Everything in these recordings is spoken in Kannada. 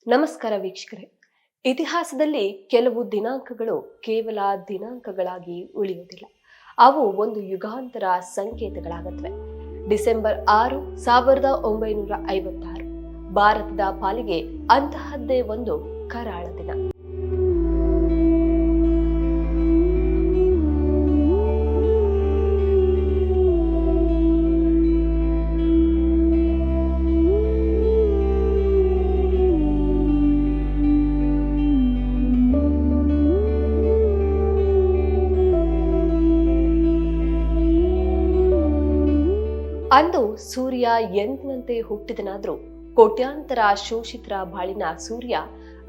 ನಮಸ್ಕಾರ ವೀಕ್ಷಕರೇ. ಇತಿಹಾಸದಲ್ಲಿ ಕೆಲವು ದಿನಾಂಕಗಳು ಕೇವಲ ದಿನಾಂಕಗಳಾಗಿ ಉಳಿಯುವುದಿಲ್ಲ. ಅವು ಒಂದು ಯುಗಾಂತರ ಸಂಕೇತಗಳಾಗತ್ವೆ. ಡಿಸೆಂಬರ್ 6, 1956 ಭಾರತದ ಪಾಲಿಗೆ ಅಂತಹದ್ದೇ ಒಂದು ಕರಾಳ ದಿನ. ಅಂದು ಸೂರ್ಯ ಎಂದಿನಂತೆ ಹುಟ್ಟಿದನಾದ್ರೂ ಕೋಟ್ಯಾಂತರ ಶೋಷಿತರ ಬಾಳಿನ ಸೂರ್ಯ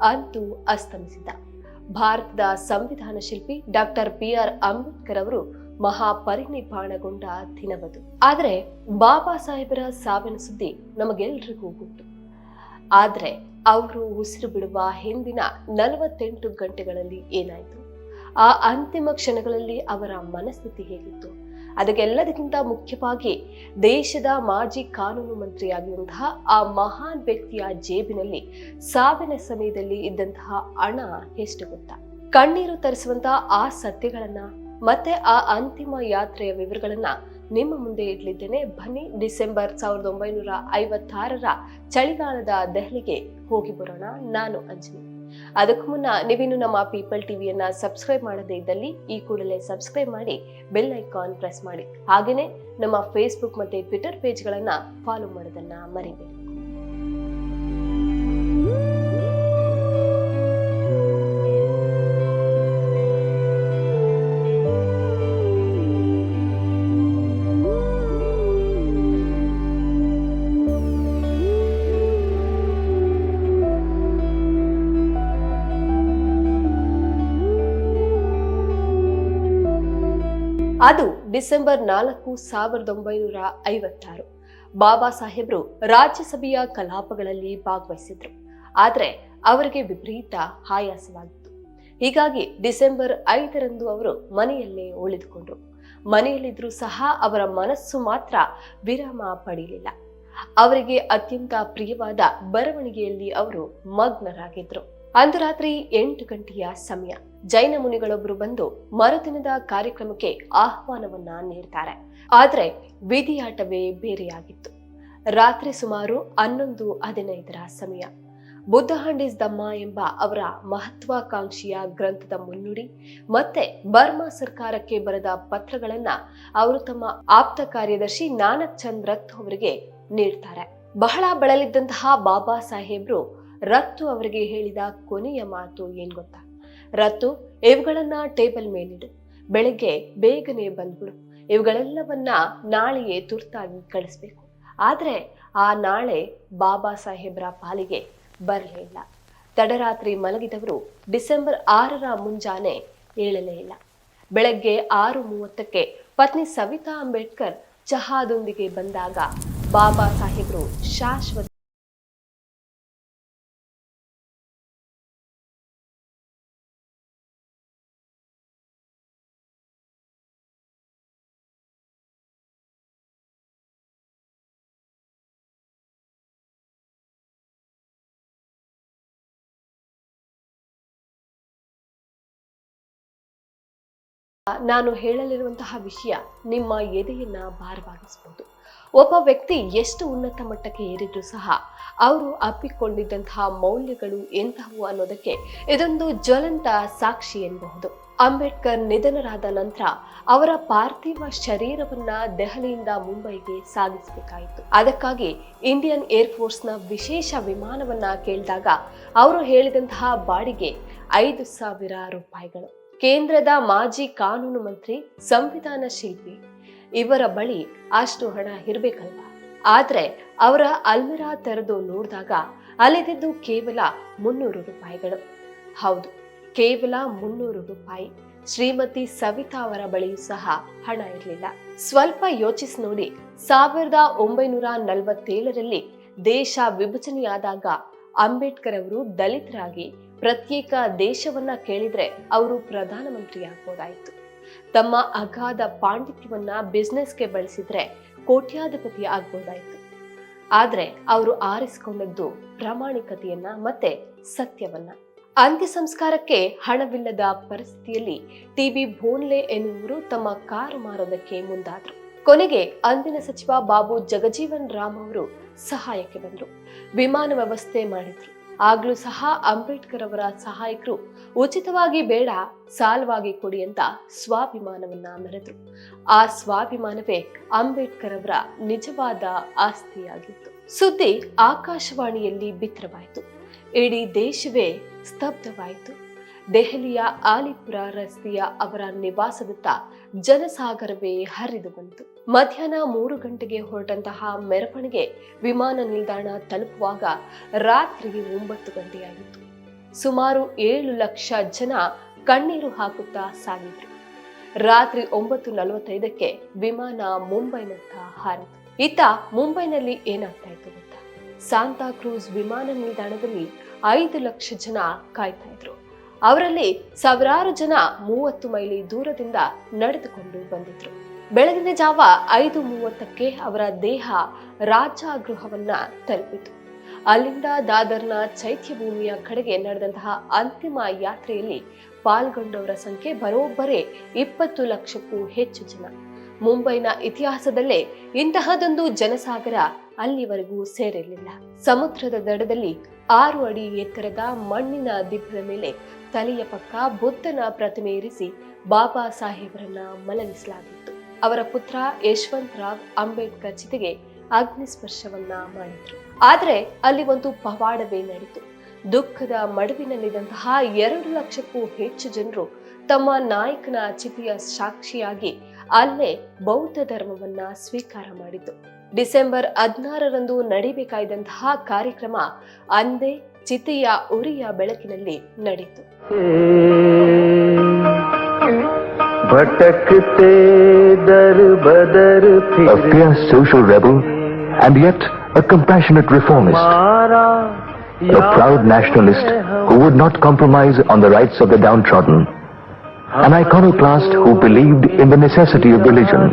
ಅಂತೂ ಅಸ್ತಮಿಸಿದ್ದ. ಭಾರತದ ಸಂವಿಧಾನ ಶಿಲ್ಪಿ ಡಾಕ್ಟರ್ PR ಅಂಬೇಡ್ಕರ್ ಅವರು ಮಹಾಪರಿನಿರ್ವಾಣಗೊಂಡ ದಿನವದು. ಆದರೆ ಬಾಬಾ ಸಾಹೇಬರ ಸಾವಿನ ಸುದ್ದಿ ನಮಗೆಲ್ಲರಿಗೂ ಗೊತ್ತು. ಆದ್ರೆ ಅವರು ಉಸಿರು ಬಿಡುವ ಹಿಂದಿನ 48 ಗಂಟೆಗಳಲ್ಲಿ ಏನಾಯ್ತು? ಆ ಅಂತಿಮ ಕ್ಷಣಗಳಲ್ಲಿ ಅವರ ಮನಸ್ಥಿತಿ ಹೇಗಿತ್ತು? ಅದಕ್ಕೆಲ್ಲದಕ್ಕಿಂತ ಮುಖ್ಯವಾಗಿ ದೇಶದ ಮಾಜಿ ಕಾನೂನು ಮಂತ್ರಿಯಾಗಿರುವಂತಹ ಆ ಮಹಾನ್ ವ್ಯಕ್ತಿಯ ಜೇಬಿನಲ್ಲಿ ಸಾವಿನ ಸಮಯದಲ್ಲಿ ಇದ್ದಂತಹ ಹಣ ಎಷ್ಟು ಗೊತ್ತಾ? ಕಣ್ಣೀರು ತರಿಸುವಂತಹ ಆ ಸತ್ಯಗಳನ್ನ ಮತ್ತೆ ಆ ಅಂತಿಮ ಯಾತ್ರೆಯ ವಿವರಗಳನ್ನ ನಿಮ್ಮ ಮುಂದೆ ಇಡ್ಲಿದ್ದೇನೆ. ಬನ್ನಿ, ಡಿಸೆಂಬರ್ 1956 ಚಳಿಗಾಲದ ದೆಹಲಿಗೆ ಹೋಗಿ ಬರೋಣ. ನಾನು ಅಂಜನಿ. ಅದಕ್ಕೂ ಮುನ್ನ ನೀವಿನ್ನು ನಮ್ಮ ಪೀಪಲ್ ಟಿವಿಯನ್ನ ಸಬ್ಸ್ಕ್ರೈಬ್ ಮಾಡದೇ ಇದ್ದಲ್ಲಿ ಈ ಕೂಡಲೇ ಸಬ್ಸ್ಕ್ರೈಬ್ ಮಾಡಿ, ಬೆಲ್ ಐಕಾನ್ ಪ್ರೆಸ್ ಮಾಡಿ. ಹಾಗೇನೆ ನಮ್ಮ ಫೇಸ್ಬುಕ್ ಮತ್ತೆ ಟ್ವಿಟರ್ ಪೇಜ್ಗಳನ್ನ ಫಾಲೋ ಮಾಡೋದನ್ನ ಮರಿಬೇಡಿ. ಅದು ಡಿಸೆಂಬರ್ 4, 1956. ಬಾಬಾ ಸಾಹೇಬ್ರು ರಾಜ್ಯಸಭೆಯ ಕಲಾಪಗಳಲ್ಲಿ ಭಾಗವಹಿಸಿದ್ರು. ಆದ್ರೆ ಅವರಿಗೆ ವಿಪರೀತ ಆಯಾಸವಾಗಿತ್ತು. ಹೀಗಾಗಿ ಡಿಸೆಂಬರ್ 5ರಂದು ಅವರು ಮನೆಯಲ್ಲೇ ಉಳಿದುಕೊಂಡ್ರು. ಮನೆಯಲ್ಲಿದ್ರೂ ಸಹ ಅವರ ಮನಸ್ಸು ಮಾತ್ರ ವಿರಾಮ ಪಡೆಯಲಿಲ್ಲ. ಅವರಿಗೆ ಅತ್ಯಂತ ಪ್ರಿಯವಾದ ಬರವಣಿಗೆಯಲ್ಲಿ ಅವರು ಮಗ್ನರಾಗಿದ್ರು. ಅಂದು ರಾತ್ರಿ 8 ಗಂಟೆಯ ಸಮಯ. ಜೈನ ಮುನಿಗಳೊಬ್ಬರು ಬಂದು ಮರುದಿನದ ಕಾರ್ಯಕ್ರಮಕ್ಕೆ ಆಹ್ವಾನವನ್ನ ನೀಡ್ತಾರೆ. ಆದ್ರೆ ವಿಧಿಯಾಟವೇ ಬೇರೆಯಾಗಿತ್ತು. ರಾತ್ರಿ ಸುಮಾರು 11:15 ಸಮಯ. ಬುದ್ಧ ಹಂಡಿಸ್ ಧಮ್ಮ ಎಂಬ ಅವರ ಮಹತ್ವಾಕಾಂಕ್ಷಿಯ ಗ್ರಂಥದ ಮುನ್ನುಡಿ ಮತ್ತೆ ಬರ್ಮಾ ಸರ್ಕಾರಕ್ಕೆ ಬರೆದ ಪತ್ರಗಳನ್ನ ಅವರು ತಮ್ಮ ಆಪ್ತ ಕಾರ್ಯದರ್ಶಿ ನಾನಕ್ ಚಂದ್ ರಥ್ ಅವರಿಗೆ ನೀಡ್ತಾರೆ. ಬಹಳ ಬಳಲಿದ್ದಂತಹ ಬಾಬಾ ಸಾಹೇಬ್ರು ರತ್ತು ಅವರಿಗೆ ಹೇಳಿದ ಕೊನೆಯ ಮಾತು ಏನ್ ಗೊತ್ತಾ? ರತ್ತು, ಇವುಗಳನ್ನ ಟೇಬಲ್ ಮೇಲಿಡು, ಬೆಳಗ್ಗೆ ಬೇಗನೆ ಬಂದ್ಬಿಡು. ಇವುಗಳೆಲ್ಲವನ್ನ ನಾಳೆಯೇ ತುರ್ತಾಗಿ ಕಳಿಸ್ಬೇಕು. ಆದ್ರೆ ಆ ನಾಳೆ ಬಾಬಾ ಸಾಹೇಬ್ರ ಪಾಲಿಗೆ ಬರಲೇ ಇಲ್ಲ. ತಡರಾತ್ರಿ ಮಲಗಿದವರು ಡಿಸೆಂಬರ್ 6ರ ಮುಂಜಾನೆ ಏಳಲೇ ಇಲ್ಲ. ಬೆಳಗ್ಗೆ 6:30ಕ್ಕೆ ಪತ್ನಿ ಸವಿತಾ ಅಂಬೇಡ್ಕರ್ ಚಹಾದೊಂದಿಗೆ ಬಂದಾಗ ಬಾಬಾ ಸಾಹೇಬ್ರು ಶಾಶ್ವತ ನಾನು ಹೇಳಲಿರುವಂತಹ ವಿಷಯ ನಿಮ್ಮ ಎದೆಯನ್ನ ಭಾರವಾಗಿಸಬಹುದು. ಒಬ್ಬ ವ್ಯಕ್ತಿ ಎಷ್ಟು ಉನ್ನತ ಮಟ್ಟಕ್ಕೆ ಏರಿದ್ರೂ ಸಹ ಅವರು ಅಪ್ಪಿಕೊಂಡಿದ್ದಂತಹ ಮೌಲ್ಯಗಳು ಎಂತಹವು ಅನ್ನೋದಕ್ಕೆ ಇದೊಂದು ಜ್ವಲಂತ ಸಾಕ್ಷಿ ಎನ್ನಬಹುದು. ಅಂಬೇಡ್ಕರ್ ನಿಧನರಾದ ನಂತರ ಅವರ ಪಾರ್ಥಿವ ಶರೀರವನ್ನ ದೆಹಲಿಯಿಂದ ಮುಂಬೈಗೆ ಸಾಗಿಸಬೇಕಾಯಿತು. ಅದಕ್ಕಾಗಿ ಇಂಡಿಯನ್ ಏರ್ ಫೋರ್ಸ್ನ ವಿಶೇಷ ವಿಮಾನವನ್ನ ಕೇಳಿದಾಗ ಅವರು ಹೇಳಿದಂತಹ ಬಾಡಿಗೆ 5,000 ರೂಪಾಯಿಗಳು. ಕೇಂದ್ರದ ಮಾಜಿ ಕಾನೂನು ಮಂತ್ರಿ, ಸಂವಿಧಾನ ಶಿಲ್ಪಿ, ಇವರ ಬಳಿ ಅಷ್ಟು ಹಣ ಇರಬೇಕಲ್ವಾ? ಆದ್ರೆ ಅವರ ಅಲ್ಮಿರಾ ತೆರೆದು ನೋಡಿದಾಗ ಅಲ್ಲಿದ್ದು ಕೇವಲ 300 ರೂಪಾಯಿಗಳು. ಹೌದು, ಕೇವಲ 300 ರೂಪಾಯಿ. ಶ್ರೀಮತಿ ಸವಿತಾ ಅವರ ಬಳಿಯೂ ಸಹ ಹಣ ಇರಲಿಲ್ಲ. ಸ್ವಲ್ಪ ಯೋಚಿಸಿ ನೋಡಿ, 1947ರಲ್ಲಿ ದೇಶ ವಿಭಜನೆಯಾದಾಗ ಅಂಬೇಡ್ಕರ್ ಅವರು ದಲಿತರಾಗಿ ಪ್ರತ್ಯೇಕ ದೇಶವನ್ನ ಕೇಳಿದ್ರೆ ಅವರು ಪ್ರಧಾನಮಂತ್ರಿ ಆಗ್ಬೋದಾಯಿತು. ತಮ್ಮ ಅಗಾಧ ಪಾಂಡಿತ್ಯವನ್ನ ಬಿಸ್ನೆಸ್ಗೆ ಬಳಸಿದ್ರೆ ಕೋಟ್ಯಾಧಿಪತಿ ಆಗ್ಬೋದಾಯಿತು. ಆದ್ರೆ ಅವರು ಆರಿಸಿಕೊಂಡದ್ದು ಪ್ರಾಮಾಣಿಕತೆಯನ್ನ ಮತ್ತೆ ಸತ್ಯವನ್ನ. ಅಂತ್ಯ ಸಂಸ್ಕಾರಕ್ಕೆ ಹಣವಿಲ್ಲದ ಪರಿಸ್ಥಿತಿಯಲ್ಲಿ ಟಿ.ಬಿ. ಭೋನ್ಲೆ ಎನ್ನುವರು ತಮ್ಮ ಕಾರು ಮಾರೋದಕ್ಕೆ ಮುಂದಾದ್ರು. ಕೊನೆಗೆ ಅಂದಿನ ಸಚಿವ ಬಾಬು ಜಗಜೀವನ್ ರಾಮ್ ಅವರು ಸಹಾಯಕ್ಕೆ ಬಂದ್ರು. ವಿಮಾನ ವ್ಯವಸ್ಥೆ ಮಾಡಿದ್ರು. ಆಗ್ಲೂ ಸಹ ಅಂಬೇಡ್ಕರ್ ಅವರ ಸಹಾಯಕರು ಉಚಿತವಾಗಿ ಬೇಡ, ಸಾಲವಾಗಿ ಕೊಡಿ ಅಂತ ಸ್ವಾಭಿಮಾನವನ್ನ ಮೆರೆದ್ರು. ಆ ಸ್ವಾಭಿಮಾನವೇ ಅಂಬೇಡ್ಕರ್ ಅವರ ನಿಜವಾದ ಆಸ್ತಿಯಾಗಿತ್ತು. ಸುದ್ದಿ ಆಕಾಶವಾಣಿಯಲ್ಲಿ ಬಿತ್ತರವಾಯಿತು. ಇಡೀ ದೇಶವೇ ಸ್ತಬ್ಧವಾಯಿತು. ದೆಹಲಿಯ ಆಲಿಪುರ ರಸ್ತೆಯ ಅವರ ನಿವಾಸದತ್ತ ಜನಸಾಗರವೇ ಹರಿದು ಬಂತು. ಮಧ್ಯಾಹ್ನ 3 ಗಂಟೆಗೆ ಹೊರಟಂತಹ ಮೆರವಣಿಗೆ ವಿಮಾನ ನಿಲ್ದಾಣ ತಲುಪುವಾಗ ರಾತ್ರಿ 9 ಗಂಟೆಯಾಗಿತ್ತು. ಸುಮಾರು 7 ಲಕ್ಷ ಜನ ಕಣ್ಣೀರು ಹಾಕುತ್ತಾ ಸಾಗಿದ್ರು. ರಾತ್ರಿ 9:45ಕ್ಕೆ ವಿಮಾನ ಮುಂಬೈನತ್ತ ಹಾರಿತು. ಇತ್ತ ಮುಂಬೈನಲ್ಲಿ ಏನಾಗ್ತಾ ಇತ್ತು ಗೊತ್ತಾ? ಸಾಂತಾ ಕ್ರೂಸ್ ವಿಮಾನ ನಿಲ್ದಾಣದಲ್ಲಿ 5 ಲಕ್ಷ ಜನ ಕಾಯ್ತಾ ಇದ್ರು. ಅವರಲ್ಲಿ ಸಾವಿರಾರು ಜನ 30 ಮೈಲಿ ದೂರದಿಂದ ನಡೆದುಕೊಂಡು ಬಂದಿದ್ರು. ಬೆಳಗಿನ ಜಾವ 5:30ಕ್ಕೆ ಅವರ ದೇಹ ರಾಜಗೃಹವನ್ನ ತಲುಪಿತು. ಅಲ್ಲಿಂದ ದಾದರ್ನ ಚೈತ್ಯಭೂಮಿಯ ಕಡೆಗೆ ನಡೆದಂತಹ ಅಂತಿಮ ಯಾತ್ರೆಯಲ್ಲಿ ಪಾಲ್ಗೊಂಡವರ ಸಂಖ್ಯೆ ಬರೋಬ್ಬರೇ 20 ಲಕ್ಷಕ್ಕೂ ಹೆಚ್ಚು ಜನ. ಮುಂಬೈನ ಇತಿಹಾಸದಲ್ಲೇ ಇಂತಹದೊಂದು ಜನಸಾಗರ ಅಲ್ಲಿವರೆಗೂ ಸೇರಿರಲಿಲ್ಲ. ಸಮುದ್ರದ ದಡದಲ್ಲಿ 6 ಅಡಿ ಎತ್ತರದ ಮಣ್ಣಿನ ದಿಬ್ಬದ ಮೇಲೆ ತಲೆಯ ಪಕ್ಕ ಬುದ್ಧನ ಪ್ರತಿಮೆ ಇರಿಸಿ ಬಾಬಾ ಸಾಹೇಬರನ್ನ ಮಲಗಿಸಲಾಗಿತ್ತು. ಅವರ ಪುತ್ರ ಯಶವಂತರಾವ್ ಅಂಬೇಡ್ಕರ್ ಚಿತೆಗೆ ಅಗ್ನಿಸ್ಪರ್ಶವನ್ನ ಮಾಡಿದ್ರು. ಆದ್ರೆ ಅಲ್ಲಿ ಒಂದು ಪವಾಡವೇ ನಡೆಯಿತು. ದುಃಖದ ಮಡುವಿನಲ್ಲಿದ್ದಂತಹ 2 ಲಕ್ಷಕ್ಕೂ ಹೆಚ್ಚು ಜನರು ತಮ್ಮ ನಾಯಕನ ಚಿತೆಯ ಸಾಕ್ಷಿಯಾಗಿ ಅಲ್ಲೇ ಬೌದ್ಧ ಧರ್ಮವನ್ನ ಸ್ವೀಕಾರ ಮಾಡಿತು. ಡಿಸೆಂಬರ್ 16ರಂದು ನಡೀಬೇಕಾದಂತಹ ಕಾರ್ಯಕ್ರಮ ಅಂದೇ ಚಿತೆಯ ಉರಿಯ ಬೆಳಕಿನಲ್ಲಿ ನಡೆಯಿತು. A fierce social rebel and yet a compassionate reformist, a proud nationalist who would not compromise on the rights of the downtrodden, an iconoclast who believed in the necessity of religion,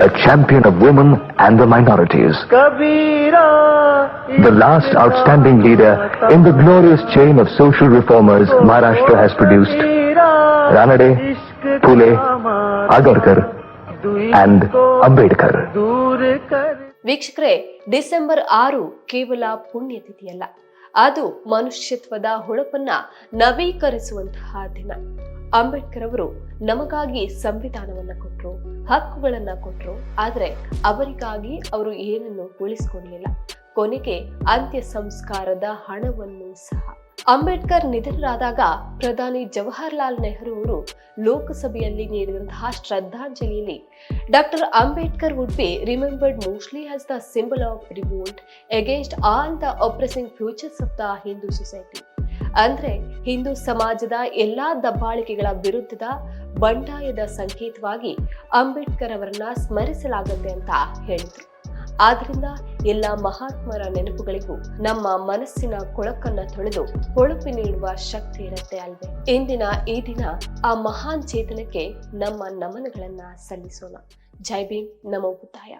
a champion of women and the minorities, the last outstanding leader in the glorious chain of social reformers Maharashtra has produced, Ranade, Phule, Agarkar and Ambedkar. ವೀಕ್ಷಕರೇ, ಡಿಸೆಂಬರ್ 6 ಕೇವಲ ಪುಣ್ಯತಿಥಿಯಲ್ಲ, ಅದು ಮನುಷ್ಯತ್ವದ ಹೊಳಪನ್ನ ನವೀಕರಿಸುವಂತಹ ದಿನ. ಅಂಬೇಡ್ಕರ್ ಅವರು ನಮಗಾಗಿ ಸಂವಿಧಾನವನ್ನ ಕೊಟ್ರು, ಹಕ್ಕುಗಳನ್ನ ಕೊಟ್ರು. ಆದ್ರೆ ಅವರಿಗಾಗಿ ಅವರು ಏನನ್ನು ಉಳಿಸಿಕೊಳ್ಳಲಿಲ್ಲ. ಕೊನೆಗೆ ಅಂತ್ಯ ಸಂಸ್ಕಾರದ ಹಣವನ್ನು ಸಹ. ಅಂಬೇಡ್ಕರ್ ನಿಧನರಾದಾಗ ಪ್ರಧಾನಿ ಜವಾಹರ್ಲಾಲ್ ನೆಹರು ಅವರು ಲೋಕಸಭೆಯಲ್ಲಿ ನೀಡಿದಂತಹ ಶ್ರದ್ಧಾಂಜಲಿಯಲ್ಲಿ doctor Ambedkar would be remembered mostly as the symbol of revolt against all the oppressing features of the Hindu society. ಅಂದ್ರೆ ಹಿಂದೂ ಸಮಾಜದ ಎಲ್ಲಾ ದಬ್ಬಾಳಿಕೆಗಳ ವಿರುದ್ಧದ ಬಂಡಾಯದ ಸಂಕೇತವಾಗಿ ಅಂಬೇಡ್ಕರ್ ಅವರನ್ನ ಸ್ಮರಿಸಲಾಗುತ್ತೆ ಅಂತ ಹೇಳಿದ್ರು. ಆದ್ರಿಂದ ಎಲ್ಲ ಮಹಾತ್ಮರ ನೆನಪುಗಳಿಗೂ ನಮ್ಮ ಮನಸ್ಸಿನ ಕೊಳಕನ್ನ ತೊಳೆದು ಹೊಳಪು ನೀಡುವ ಶಕ್ತಿ ಇರುತ್ತೆ ಅಲ್ವೇ? ಇಂದಿನ ಈ ದಿನ ಆ ಮಹಾನ್ ಚೇತನಕ್ಕೆ ನಮ್ಮ ನಮನಗಳನ್ನ ಸಲ್ಲಿಸೋಣ. ಜೈ ಭೀಮ್, ನಮೋ ಬುದ್ಧಾಯ.